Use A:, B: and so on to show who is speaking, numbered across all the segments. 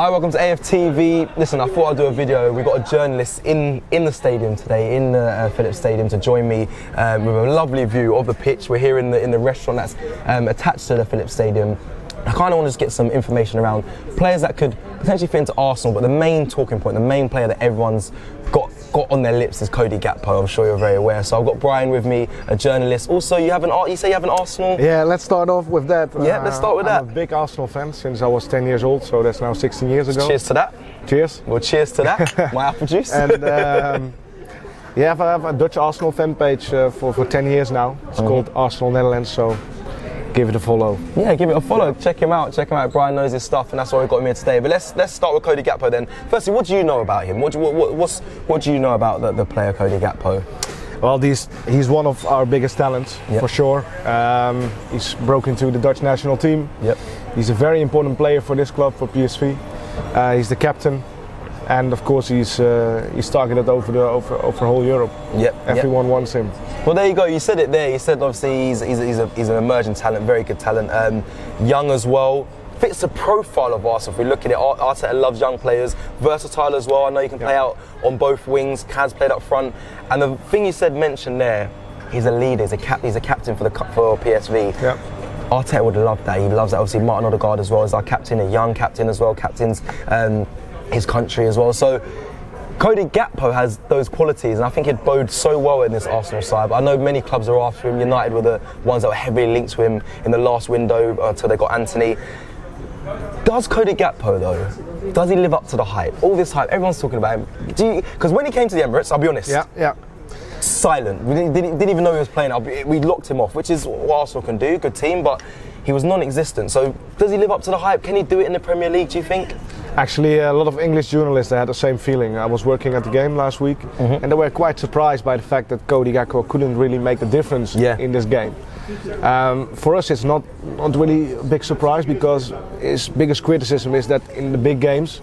A: Hi, welcome to AFTV. Listen, I thought I'd do a video. We've got a journalist in the stadium today, in the Philips Stadium, to join me with a lovely view of the pitch. We're here in the restaurant that's attached to the Philips Stadium. I kind of want to just get some information around players that could potentially fit into Arsenal, but the main talking point, the main player that everyone's got on their lips is Cody Gakpo. I'm sure you're very aware. So I've got Brian with me, a journalist. Also, you say you have an Arsenal.
B: Yeah, let's start off with that.
A: Yeah, let's start with that.
B: I'm a big Arsenal fan since I was 10 years old, so that's now 16 years ago.
A: Cheers to that.
B: Cheers.
A: Well, cheers to that. My apple juice.
B: And yeah, I have a Dutch Arsenal fan page for 10 years now. It's called Arsenal Netherlands, so give it a follow.
A: Yeah, give it a follow. Check him out. Brian knows his stuff, and that's why we got him here today. But let's start with Cody Gakpo then. Firstly, what do you know about him? What do you know about the player Cody Gakpo?
B: Well, he's one of our biggest talents, for sure. He's broken into the Dutch national team.
A: Yep.
B: He's a very important player for this club, for PSV. He's the captain. And of course, he's targeted over whole Europe.
A: Yep.
B: Everyone wants him.
A: Well, there you go. You said it there. You said obviously he's an emerging talent, very good talent, young as well. Fits the profile of Arsenal. If we look at it, Arteta loves young players, versatile as well. I know you can play out on both wings. Kaz played up front, and the thing you mentioned there, he's a leader. He's a captain for PSV.
B: Yeah.
A: Arteta would love that. He loves that. Obviously, Martin Odegaard as well as our captain, a young captain as well. Captains his country as well. So Cody Gakpo has those qualities, and I think he'd bode so well in this Arsenal side. But I know many clubs are after him. United were the ones that were heavily linked to him in the last window until they got Anthony. Does Cody Gakpo though, does he live up to the hype? All this hype, everyone's talking about him. Because when he came to the Emirates, I'll be honest, silent. We didn't even know he was playing. We locked him off, which is what Arsenal can do, good team, but he was non-existent. So does he live up to the hype? Can he do it in the Premier League, do you think?
B: Actually, a lot of English journalists had the same feeling. I was working at the game last week, and they were quite surprised by the fact that Cody Gakpo couldn't really make a difference in this game. For us, it's not really a big surprise, because his biggest criticism is that in the big games,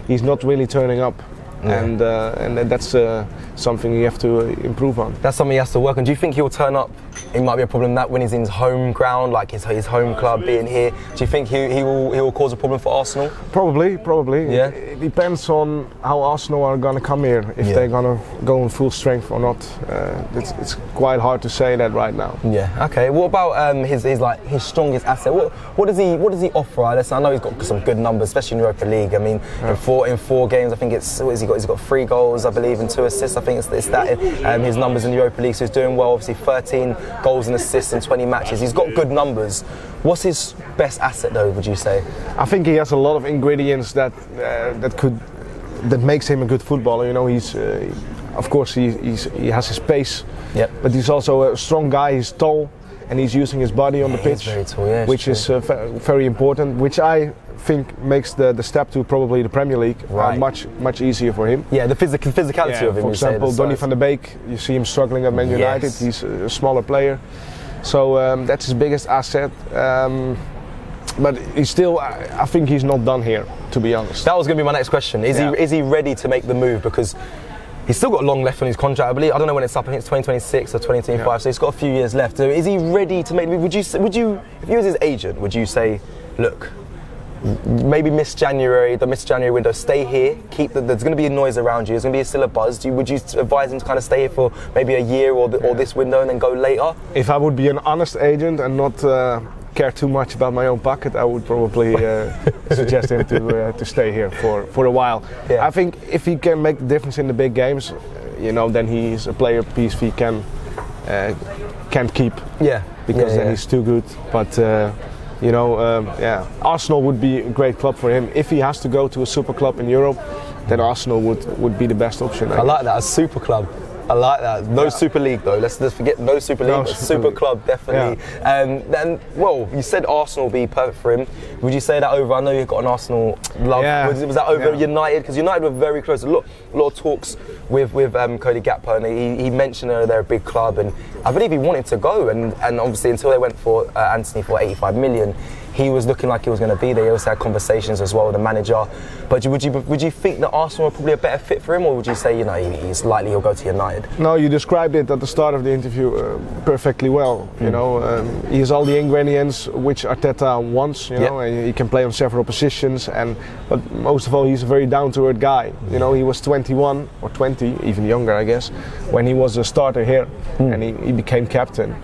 B: he's not really turning up. And that's something you have to improve on. That's
A: something he has to work on. Do you think he'll turn up? It might be a problem that when he's in his home ground, like his home club being here. Do you think he will cause a problem for Arsenal?
B: Probably.
A: Yeah.
B: It depends on how Arsenal are going to come here. If they're going to go in full strength or not. It's quite hard to say that right now.
A: Yeah. Okay. What about his strongest asset? What does he offer? I know he's got some good numbers, especially in Europa League. I mean, in four games, I think he's got 3 goals, I believe, and 2 assists. I think it's that. His numbers in the Europa League, so he's doing well. Obviously, 13 goals and assists in 20 matches. He's got good numbers. What's his best asset, though, would you say?
B: I think he has a lot of ingredients that makes him a good footballer. You know, of course he has his pace, but he's also a strong guy. He's tall, and he's using his body on the pitch,
A: very tall,
B: which is very important. Which I think makes the step to probably the Premier League much easier for him.
A: Yeah, the physicality of him.
B: For example, Donny van der Beek, you see him struggling at Man United. He's a smaller player, so that's his biggest asset. But he's still, I think he's not done here, to be honest.
A: That was going to be my next question. Is he ready to make the move? Because he's still got long left on his contract, I believe. I don't know when it's up. I think it's 2026 or 2025. So he's got a few years left. So is he ready to make the move? Would you, if you was his agent, would you say, look, maybe the Miss January window, stay here, there's going to be a noise around you, there's going to be still a buzz. Would you advise him to kind of stay here for maybe a year or this window and then go later?
B: If I would be an honest agent and not care too much about my own pocket, I would probably suggest him to stay here for a while. Yeah. I think if he can make the difference in the big games, then he's a player PSV can't keep.
A: Yeah.
B: Because then he's too good. But Arsenal would be a great club for him. If he has to go to a super club in Europe, then Arsenal would be the best option.
A: I like that, a super club. I like that. No Super League though. Let's forget no Super League, but Super Club definitely. Yeah. Well, you said Arsenal would be perfect for him. Would you say that over? I know you've got an Arsenal love. Yeah. Was that over United? Because United were very close. A lot of talks with Cody Gakpo, and he mentioned they're a big club, and I believe he wanted to go, and obviously until they went for Anthony for 85 million. he was looking like he was going to be there. He also had conversations as well with the manager. But would you think that Arsenal are probably a better fit for him, or would you say he's likely he'll go to United?
B: No, you described it at the start of the interview perfectly well. You know, he has all the ingredients which Arteta wants. You know, and he can play on several positions, but most of all, he's a very down-to-earth guy. You know, he was 21 or 20, even younger, I guess, when he was a starter here, and he became captain.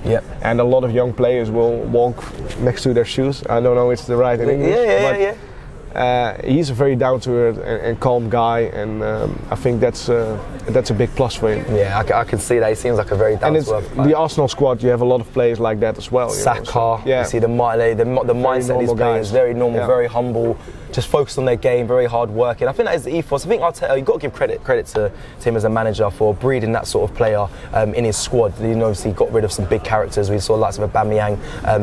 B: And a lot of young players will walk next to their shoes. I don't know if it's the right in English. He's a very down-to-earth and calm guy, and I think that's a big plus for him.
A: Yeah, I can see that. He seems like a very down-to-earth guy.
B: The Arsenal squad, you have a lot of players like that as well.
A: Saka, you see the mindset of these players, very normal, very humble, just focused on their game, very hard working. I think that is the ethos. I think Arteta, you've got to give credit to him as a manager for breeding that sort of player in his squad. You know, obviously got rid of some big characters. We saw lots of Aubameyang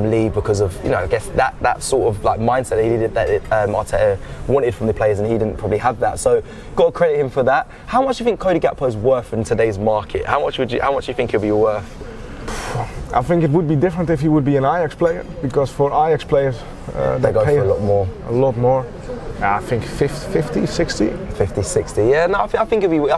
A: leave because of, I guess that sort of like mindset that he needed, that Arteta wanted from the players, and he didn't probably have that. So got to credit him for that. How much do you think Cody Gakpo is worth in today's market? How much do you think he'll be worth?
B: I think it would be different if he would be an Ajax player, because for Ajax players
A: they go for a lot more.
B: A lot more. I think 50, 60.
A: 50, 60. Yeah, no, I think it'd be. I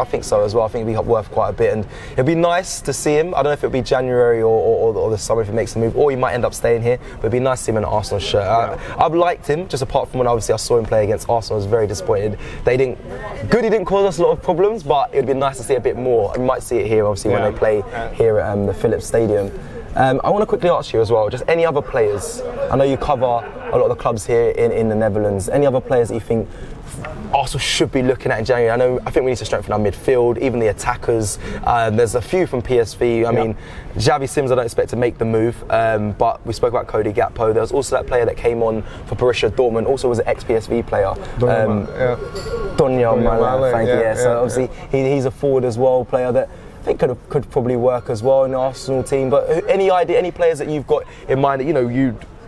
A: think so as well. I think it'd be worth quite a bit, and it'd be nice to see him. I don't know if it'll be January or the summer if he makes the move, or he might end up staying here. But it'd be nice to see him in an Arsenal shirt. I've liked him, just apart from when obviously I saw him play against Arsenal. I was very disappointed. He didn't cause us a lot of problems, but it'd be nice to see a bit more. You might see it here, obviously, when they play here at the Philips Stadium. I want to quickly ask you as well, just any other players. I know you cover a lot of the clubs here in the Netherlands. Any other players that you think Arsenal should be looking at in January? I think we need to strengthen our midfield, even the attackers. There's a few from PSV. I mean, Xavi Sims, I don't expect to make the move, but we spoke about Cody Gakpo. There was also that player that came on for Borussia Dortmund, also was an ex-PSV player. Donyell, thank you. So obviously he's a forward as well, player that I think could probably work as well in the Arsenal team. But any players that you've got in mind that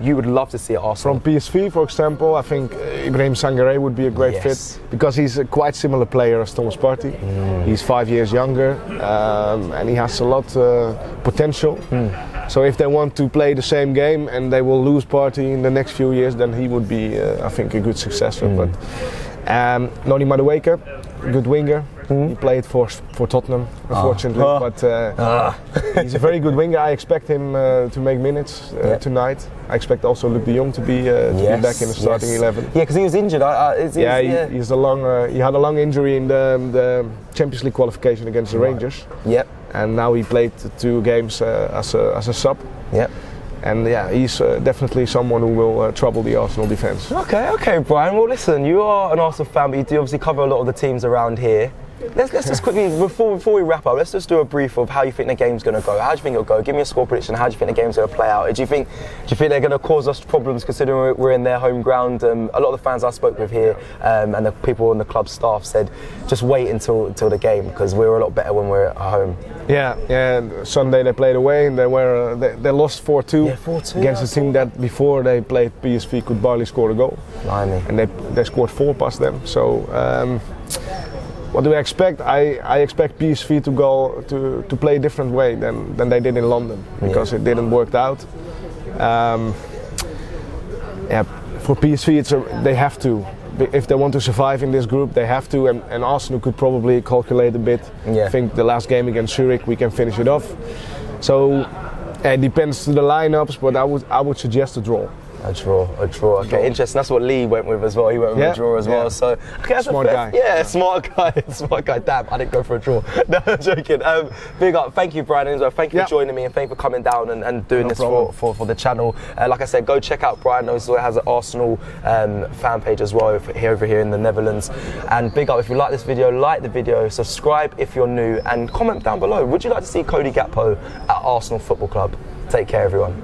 A: you would love to see at Arsenal?
B: From PSV, for example, I think Ibrahim Sangaré would be a great fit, because he's a quite similar player as Thomas Partey. He's 5 years younger, and he has a lot potential. So if they want to play the same game and they will lose Partey in the next few years, then he would be, I think, a good successor. But Noni Madueke, good winger. He played for Tottenham, unfortunately, but he's a very good winger. I expect him to make minutes tonight. I expect also Luc de Jong to be back in the starting 11.
A: Yeah, because he was injured.
B: He had a long injury in the Champions League qualification against the Rangers. And now he played 2 games as a sub. And he's definitely someone who will trouble the Arsenal defence.
A: Okay, Brian. Well, listen, you are an Arsenal fan, but you do obviously cover a lot of the teams around here. Let's just quickly, before we wrap up, let's just do a brief of how you think the game's going to go. How do you think it'll go? Give me a score prediction. How do you think the game's going to play out? Do you think they're going to cause us problems, considering we're in their home ground? A lot of the fans I spoke with here and the people on the club staff said, just wait until the game, because we're a lot better when we're at home.
B: Sunday they played away and they lost 4-2 against a team that before they played PSV could barely score a goal. And they scored 4 past them. So. What do I expect? I expect PSV to play a different way than they did in London, because it didn't work out. For PSV, they have to. If they want to survive in this group, they have to, and Arsenal could probably calculate a bit. I think the last game against Zurich, we can finish it off. So it depends on the lineups, but I would suggest a draw.
A: A draw. Okay, interesting. That's what Lee went with as well. He went with a draw as well. So, okay, that's
B: smart guy.
A: Yeah, smart guy. Damn, I didn't go for a draw. No, I'm joking. Big up. Thank you, Brian. Thank you for joining me, and thank you for coming down and doing this for the channel. Like I said, go check out Brian. Also has an Arsenal fan page as well over here in the Netherlands. And big up, if you like this video, like the video, subscribe if you're new, and comment down below. Would you like to see Cody Gakpo at Arsenal Football Club? Take care, everyone.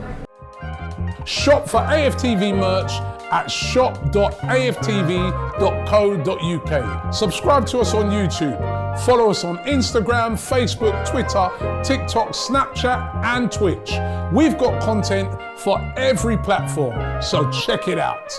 C: Shop for AFTV merch at shop.aftv.co.uk. Subscribe to us on YouTube. Follow us on Instagram, Facebook, Twitter, TikTok, Snapchat and Twitch. We've got content for every platform, so check it out.